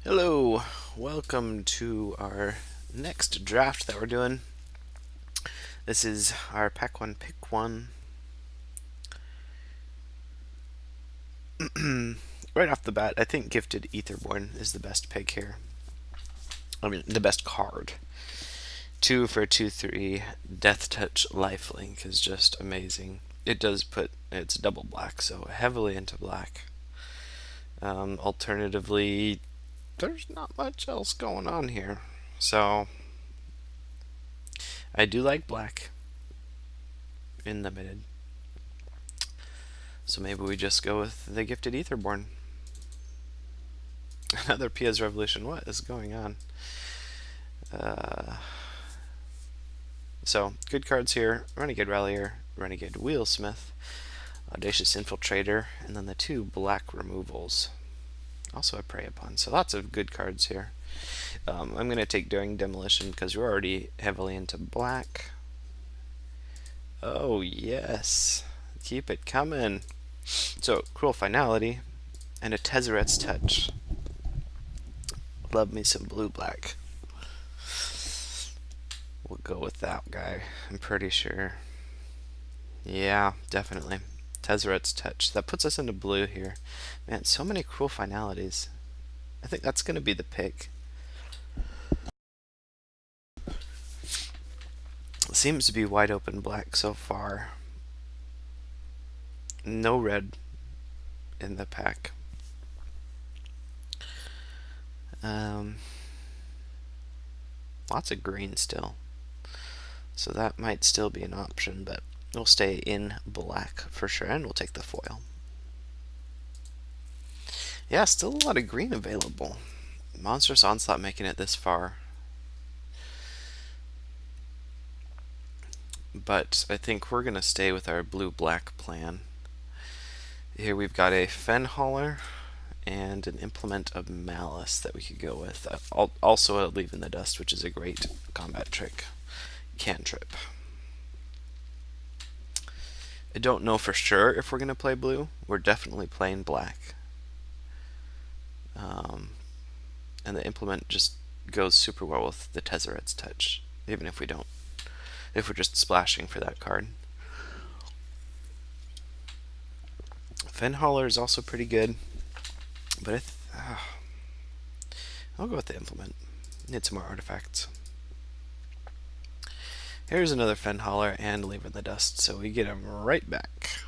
Hello, welcome to our next draft that we're doing. This is our pack one, pick one. Right off the bat, I think Gifted Aetherborn is the best pick here. I mean, the best card. 2 for 2/3. Death Touch Lifelink is just amazing. It does put, it's double black, so heavily into black. Alternatively, there's not much else going on here. So, I do like black in limited. So maybe we just go with the Gifted Aetherborn. Another Pia's Revolution. What is going on? Uh, so, good cards here. Renegade Rallier, Renegade Wheelsmith, Audacious Infiltrator, and then the 2 black removals. Also a Prey Upon. So lots of good cards here. I'm going to take Daring Demolition because we're already heavily into black. Oh, yes. Keep it coming. So, Cruel Finality and a Tezzeret's Touch. Love me some blue-black. We'll go with that guy, I'm pretty sure. Yeah, definitely. Tezzeret's Touch. That puts us into blue here. Man, so many Cruel Finalities. I think that's going to be the pick. It seems to be wide open black so far. No red in the pack. Lots of green still. So that might still be an option, but we'll stay in black for sure, and we'll take the foil. Yeah, still a lot of green available. Monstrous Onslaught making it this far. But I think we're going to stay with our blue-black plan. Here we've got a Fenhauler and an Implement of Malice that we could go with. Also a Leave in the Dust, which is a great combat trick. Cantrip. I don't know for sure if we're going to play blue. We're definitely playing black. And the Implement just goes super well with the Tezzeret's Touch, even if we don't, if we're just splashing for that card. Fenhauler is also pretty good, but I'll go with the Implement. Need some more artifacts. Here's another Fenhauler and Leave in the Dust, so we get him right back.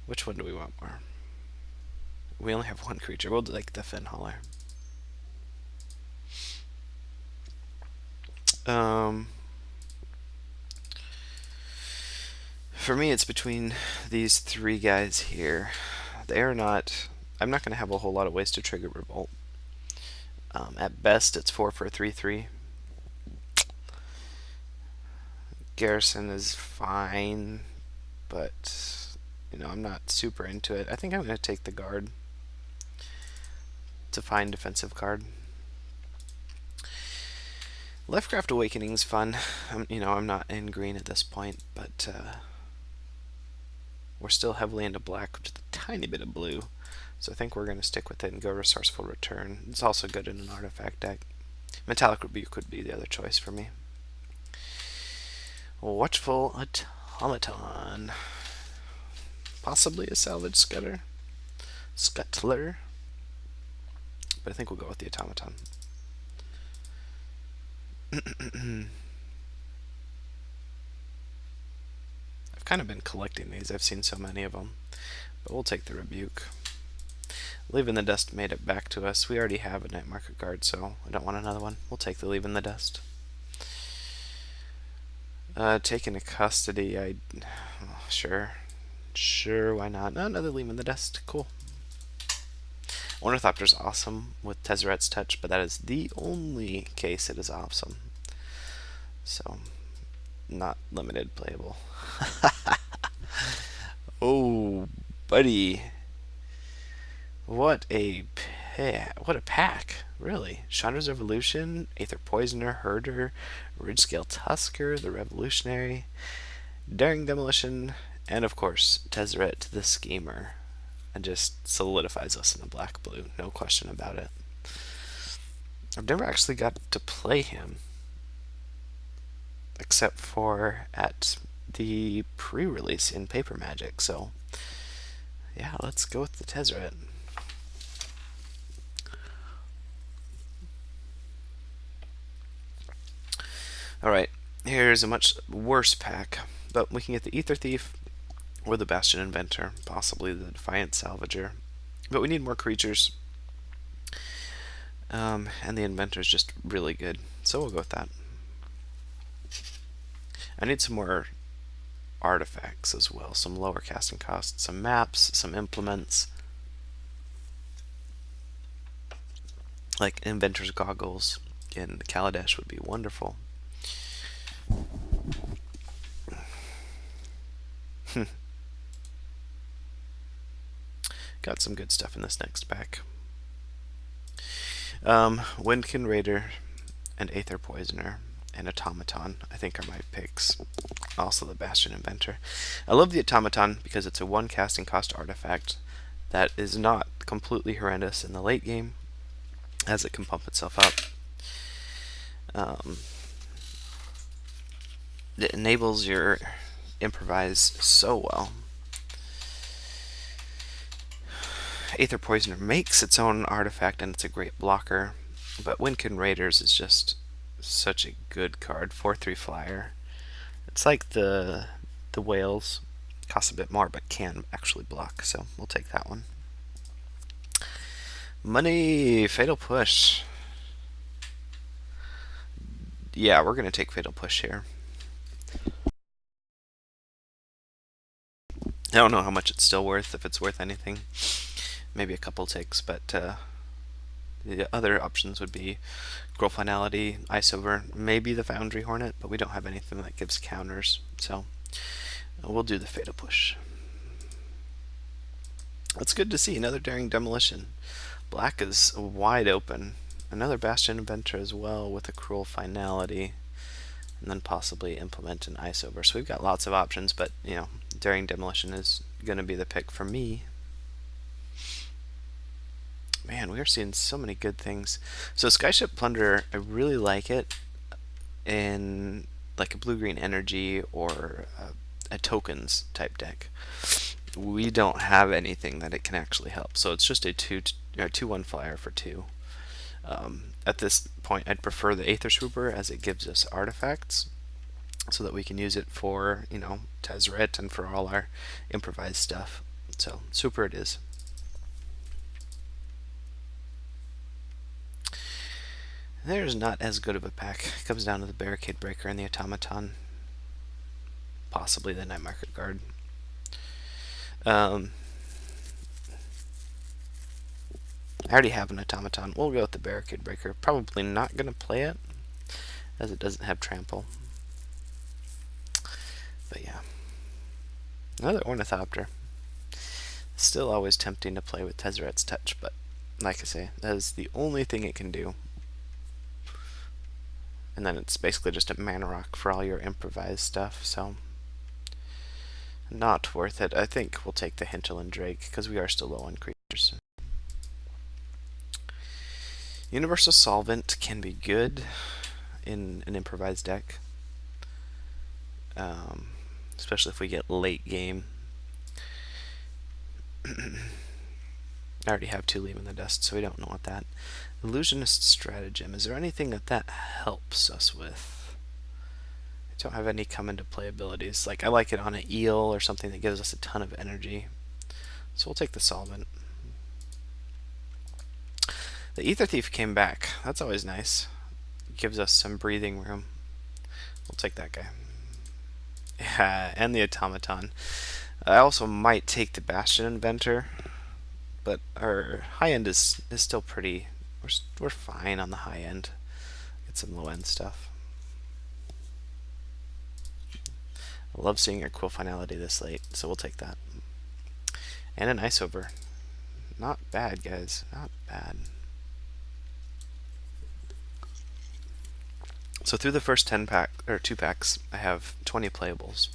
Which one do we want more? We only have one creature. We'll take the Fenhauler. For me, it's between these 3 guys here. They are not. I'm not going to have a whole lot of ways to trigger Revolt. At best, it's 4 for a 3/3. Garrison is fine, but I'm not super into it. I think I'm going to take the Guard. It's a fine defensive card. Leftcraft Awakening's fun. I'm not in green at this point, but we're still heavily into black, with just a tiny bit of blue. So I think we're going to stick with it and go Resourceful Return. It's also good in an artifact deck. Metallic Rebuke would be the other choice for me. Watchful Automaton. Possibly a Salvage Scuttler. But I think we'll go with the Automaton. I've kind of been collecting these. I've seen so many of them. But we'll take the Rebuke. Leave in the Dust made it back to us. We already have a Night Market Guard, so I don't want another one. We'll take the Leave in the Dust. Taking a Custody, sure, why not? No, another Leave in the Dust. Cool. Ornithopter's awesome with Tezzeret's Touch, but that is the only case it is awesome. So, not limited playable. Oh, buddy. What a pack, really. Chandra's Revolution, Aether Poisoner, Herder, Ridgescale Tusker, the Revolutionary, Daring Demolition, and of course, Tezzeret the Schemer. and just solidifies us in the black-blue, no question about it. I've never actually got to play him, except for at the pre-release in Paper Magic, so yeah, let's go with the Tezzeret. Alright, here's a much worse pack, but we can get the Aether Thief or the Bastion Inventor, possibly the Defiant Salvager. But we need more creatures, and the Inventor is just really good, so we'll go with that. I need some more artifacts as well, some lower casting costs, some maps, some implements, like Inventor's Goggles, and the Kaladesh would be wonderful. Got some good stuff in this next pack. Windkin Raider and Aether Poisoner and Automaton, I think, are my picks. Also the Bastion Inventor. I love the Automaton because it's a 1 casting cost artifact that is not completely horrendous in the late game, as it can pump itself up. It enables your Improvise so well. Aether Poisoner makes its own artifact and it's a great blocker, but Windkin Raiders is just such a good card. 4/3 flyer. It's like the whales. Costs a bit more but can actually block, so we'll take that one. Money! Fatal Push. Yeah, we're going to take Fatal Push here. I don't know how much it's still worth, if it's worth anything. Maybe a couple ticks, but the other options would be Grow Finality, Ice Over, maybe the Foundry Hornet, but we don't have anything that gives counters, so we'll do the Fatal Push. That's good to see, another Daring Demolition. Black is wide open. Another Bastion Inventor as well with a Cruel Finality, and then possibly implement an Ice Over. So we've got lots of options, but you know, Daring Demolition is going to be the pick for me. Man, we are seeing so many good things. So Skyship Plunderer, I really like it in like a blue-green energy or a tokens type deck. We don't have anything that it can actually help, so it's just a 2/1 flyer for 2. At this point, I'd prefer the Aether Swooper, as it gives us artifacts, so that we can use it for, you know, Tezzeret and for all our improvised stuff. So, Swooper it is. There's not as good of a pack. It comes down to the Barricade Breaker and the Automaton. Possibly the Night Market Guard. I already have an Automaton. We'll go with the Barricade Breaker. Probably not going to play it, as it doesn't have Trample. But yeah. Another Ornithopter. Still always tempting to play with Tezzeret's Touch, but like I say, that is the only thing it can do. And then it's basically just a mana rock for all your improvised stuff, so not worth it. I think we'll take the Hinterland Drake, because we are still low on creatures. Universal Solvent can be good in an improvised deck, especially if we get late game. I already have 2 Leave in the Dust, so we don't know what that. Illusionist Stratagem. Is there anything that helps us with? I don't have any come into play abilities. Like, I like it on an eel or something that gives us a ton of energy. So we'll take the Solvent. The Aether Thief came back. That's always nice. It gives us some breathing room. We'll take that guy. Yeah, and the Automaton. I also might take the Bastion Inventor, but our high end is still pretty. We're fine on the high end. Get some low end stuff. I love seeing your Quill Finality this late, so we'll take that. And an Ice Over. Not bad, guys. Not bad. So through the first 2 packs, I have 20 playables,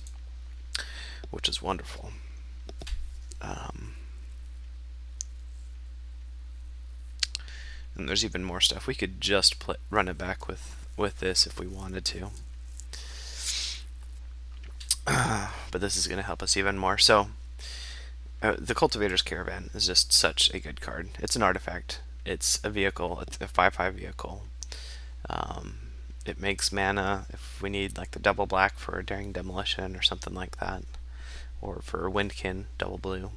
which is wonderful. And there's even more stuff. We could just run it back with this if we wanted to. But this is going to help us even more. So, the Cultivator's Caravan is just such a good card. It's an artifact. It's a vehicle. It's a 5/5 vehicle. It makes mana if we need like the double black for a Daring Demolition or something like that, or for Windkin double blue.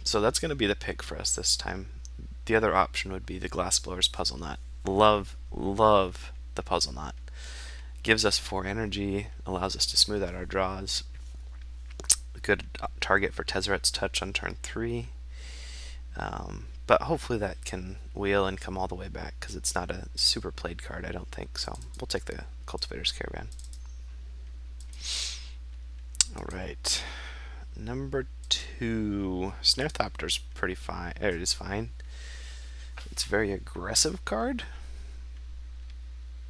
So that's going to be the pick for us this time. The other option would be the Glassblower's Puzzle Knot. Love the Puzzle Knot. Gives us 4 energy, allows us to smooth out our draws. A good target for Tezzeret's Touch on turn 3. But hopefully that can wheel and come all the way back, because it's not a super played card, I don't think. So we'll take the Cultivator's Caravan. Alright. Number 2. Snarethopter's pretty fine. It is fine. It's a very aggressive card.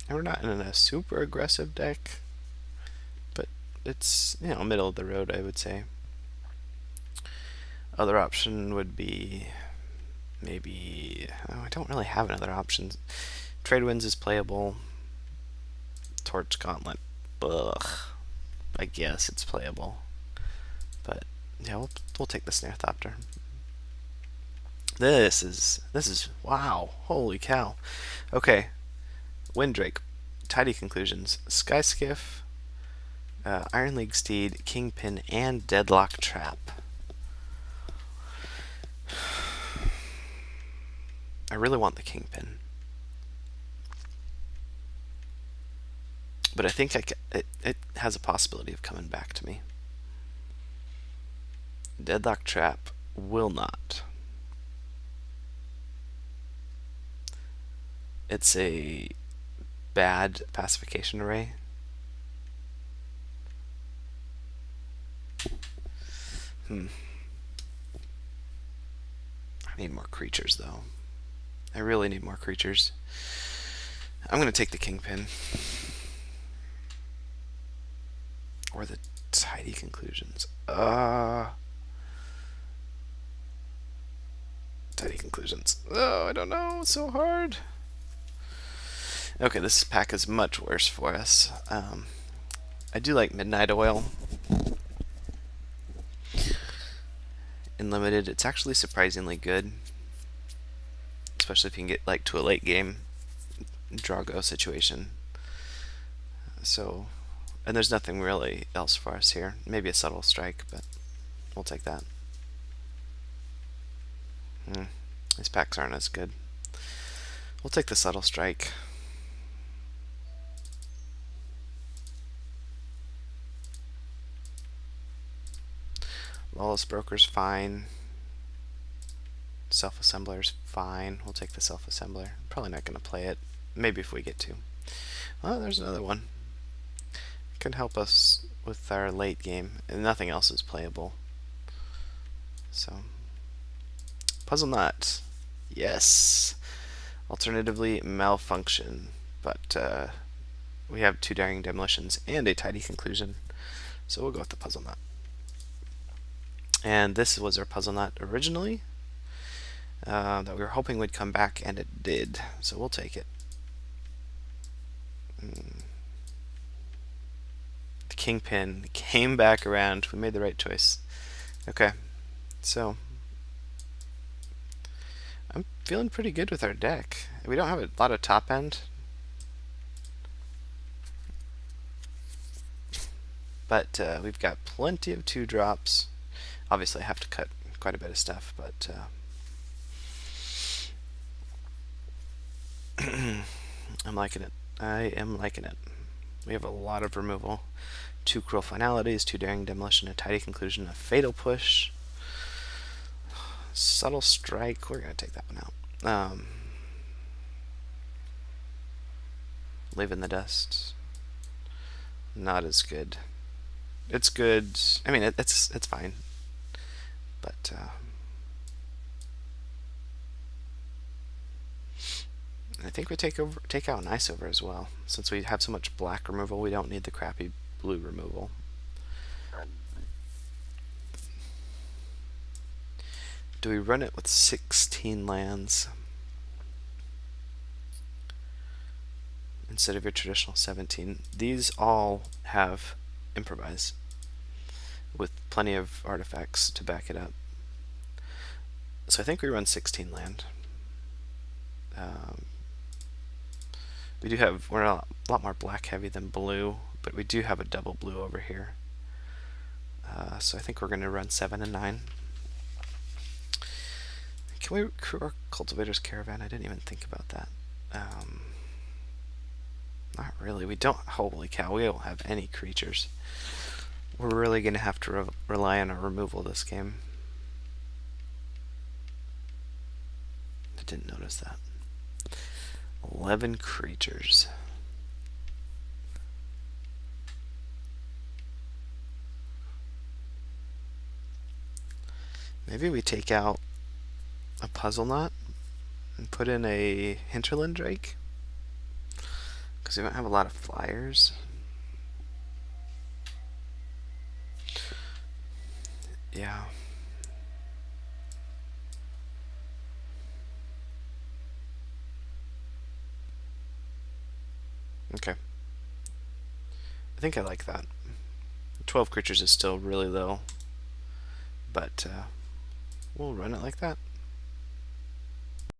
And we're not in a super aggressive deck, but it's, you know, middle of the road, I would say. Other option would be maybe, I don't really have another option. Trade Winds is playable. Torch Gauntlet, ugh. I guess it's playable, but yeah, we'll take the Snarethopter. This is wow, holy cow. Okay, Windrake, Tidy Conclusions, Skyskiff, Iron League Steed, Kingpin, and Deadlock Trap. I really want the Kingpin, but I think it has a possibility of coming back to me. Deadlock Trap will not. It's a bad pacification array. I need more creatures, though. I really need more creatures. I'm going to take the Kingpin. Or the Tidy Conclusions. Tidy Conclusions. Oh, I don't know. It's so hard. Okay, this pack is much worse for us. I do like Midnight Oil. In Limited, it's actually surprisingly good. Especially if you can get like to a late game Drago situation. So, and there's nothing really else for us here. Maybe a Subtle Strike, but we'll take that. These packs aren't as good. We'll take the Subtle Strike. Lawless Broker's fine. Self-Assembler's fine. We'll take the Self-Assembler. Probably not going to play it. Maybe if we get to. Oh, there's another one. It can help us with our late game. And nothing else is playable. So, Puzzle Knot. Yes. Alternatively, Malfunction. But we have 2 Daring Demolitions and a Tidy Conclusion. So we'll go with the Puzzle Knot. And this was our Puzzle Knot originally. That we were hoping would come back, and it did. So we'll take it. The Kingpin came back around. We made the right choice. Okay, so I'm feeling pretty good with our deck. We don't have a lot of top end, but we've got plenty of 2-drops. Obviously, I have to cut quite a bit of stuff, but I'm liking it. I am liking it. We have a lot of removal. 2 Cruel Finalities, 2 Daring Demolition, a Tidy Conclusion, a Fatal Push, Subtle Strike. We're going to take that one out. Leave in the Dust. Not as good. It's good. I mean, it's fine. But I think we take out an Ice Over as well. Since we have so much black removal, we don't need the crappy blue removal. Do we run it with 16 lands? instead of your traditional 17. These all have Improvise with plenty of artifacts to back it up. So I think we run 16 land. We do have, we're a lot more black heavy than blue, but we do have a double blue over here. So I think we're going to run 7 and 9. Can we crew our Cultivator's Caravan? I didn't even think about that. Not really. We don't. Holy cow, we don't have any creatures. We're really going to have to rely on our removal this game. I didn't notice that. 11 creatures. Maybe we take out a Puzzle Knot and put in a Hinterland Drake, because we don't have a lot of flyers. Yeah. Okay. I think I like that. 12 creatures is still really low, but we'll run it like that.